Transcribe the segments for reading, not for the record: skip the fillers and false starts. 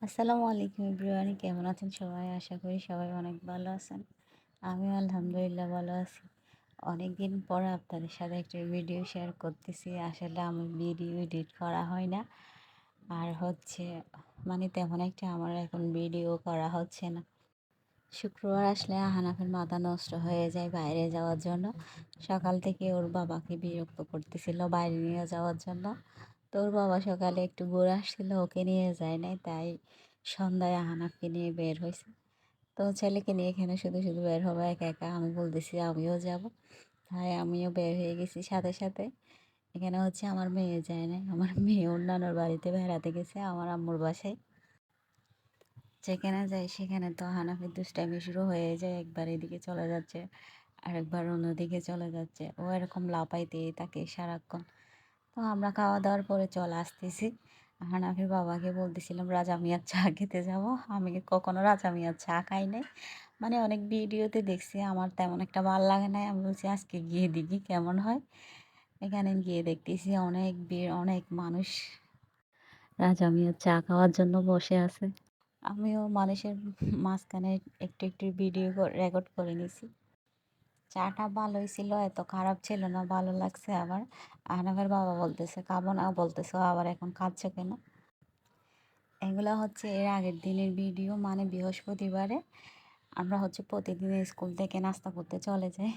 আসসালামু আলাইকুম এভরিওয়ান, কেমন আছেন সবাই? আশা করি সবাই অনেক ভালো আছেন। আমিও আলহামদুলিল্লাহ ভালো আছি। অনেক দিন পর আপনাদের সাথে একটা ভিডিও শেয়ার করতেছি। আসলে আমার ভিডিও এডিট করা হয় না, আর তেমন একটা আমার এখন ভিডিও করা হচ্ছে না। শুক্রবার আসলে হানাফের মাথা নষ্ট হয়ে যায় বাইরে যাওয়ার জন্য। সকাল থেকে ওর বাবাকে বিরক্ত করতেছিল বাইরে নিয়ে যাওয়ার জন্য। তো ওর বাবা সকালে একটু ঘুরে আসছিল, ওকে নিয়ে যায় নাই, তাই সন্ধ্যায় আহনাফকে নিয়ে বের হয়েছে। তো ছেলেকে নিয়ে এখানে শুধু শুধু বের হবে একা একা, আমি বলতেছি আমিও যাব, তাই আমিও বের হয়ে গেছি সাথে সাথে। এখানে আমার মেয়ে যায় নাই, আমার মেয়ে অন্যান্যর বাড়িতে বেড়াতে গেছে, আমার আম্মুর বাসায়। যেখানে যাই সেখানে তো হানাফির দুষ্টামি শুরু হয়ে যায়, একবার এদিকে চলে যাচ্ছে আরেকবার অন্যদিকে চলে যাচ্ছে, ও এরকম লাপাইতেই থাকে সারাক্ষণ। তো আমরা খাওয়া দাওয়ার পরে চলে আসতেছি। হানাফির বাবাকে বলতেছিলাম রাজা মিয়ার চা খেতে যাব। আমি কখনো রাজা মিয়ার চা খাই নাই, অনেক ভিডিওতে দেখছি, আমার তেমন একটা ভালো লাগে নাই। আমি বলছি আজকে গিয়ে দেখি কেমন হয়। এখানে গিয়ে দেখতেছি অনেক ভিড়, অনেক মানুষ রাজা মিয়ার চা খাওয়ার জন্য বসে আছে। আমিও মানুষের মাঝখানে একটু একটু ভিডিও রেকর্ড করে নিছি। চাটা ভালোই ছিল, এত খারাপ ছিল না, ভালো লাগছে। আবার আহনাফের বাবা বলতেছে খাবো না, বলতেছে আবার এখন খাচ্ছ কেন? এগুলো এর আগের দিনের ভিডিও, বৃহস্পতিবারে আমরা প্রতিদিন স্কুল থেকে নাস্তা করতে চলে যাই।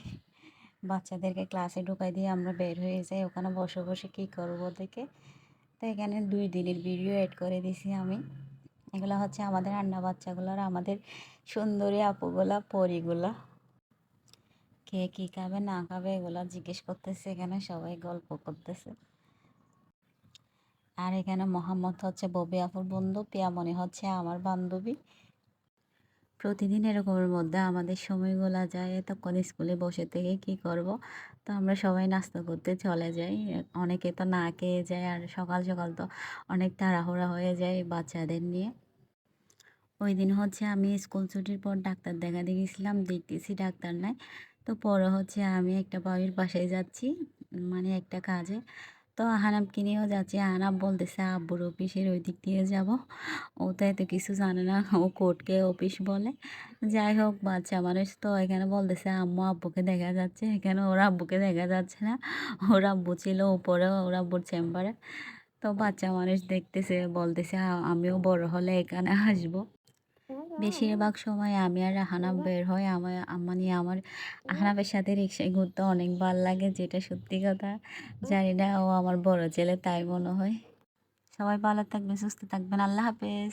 বাচ্চাদেরকে ক্লাসে ঢুকাই দিয়ে আমরা বের হয়ে যাই, ওখানে বসে বসে কী করবো দেখে। তো এখানে 2 দিনের ভিডিও এড করে দিছি আমি। এগুলো আমাদের রান্না বাচ্চাগুলোর, আমাদের সুন্দরী আপুগুলা, পরিগুলা। কে কী খাবে না খাবে এগুলো জিজ্ঞেস করতেছে, এখানে সবাই গল্প করতেছে। আর এখানে মোহাম্মদ ববি আপুর বন্ধু, পিয়ামণি আমার বান্ধবী। প্রতিদিন এরকমের মধ্যে আমাদের সময়গুলো যায়, তখন স্কুলে বসে থেকে কি করব। তো আমরা সবাই নাস্তা করতে চলে যাই, অনেকে তো না খেয়ে যায়, আর সকাল সকাল তো অনেক তাড়াহুড়া হয়ে যায় বাচ্চাদের নিয়ে। ওই দিন আমি স্কুল ছুটির পর ডাক্তার দেখাতে গেছিলাম, দেখতেছি ডাক্তার নাই। তো পরে আমি একটা বাড়ির বাসায় যাচ্ছি, একটা কাজে। তো আহানাবকে নিয়েও যাচ্ছি, আহানাব বলতেছে আব্বুর অফিসের ওই দিক দিয়ে যাব। ও তো এত কিছু জানে না, ও কোর্টকে অফিস বলে। যাই হোক, বাচ্চা মানুষ তো এখানে বলতেছে আম্মু আব্বুকে দেখা যাচ্ছে, এখানে ওর আব্বুকে দেখা যাচ্ছে না। ওর আব্বু ছিল উপরে ওর আব্বুর চেম্বারে। তো বাচ্চা মানুষ দেখতেছে, বলতেছে আমিও বড় হলে এখানে আসবো। বেশিরভাগ সময় আমি আর আহনাব বের হয়, আমার আহনাবের সাথে রিক্সায় ঘুরতে অনেক ভালো লাগে, যেটা সত্যি কথা। জানি না ও আমার বড় ছেলে তাই মনে হয়। সবাই ভালো থাকবেন, সুস্থ থাকবেন, আল্লাহ হাফেজ।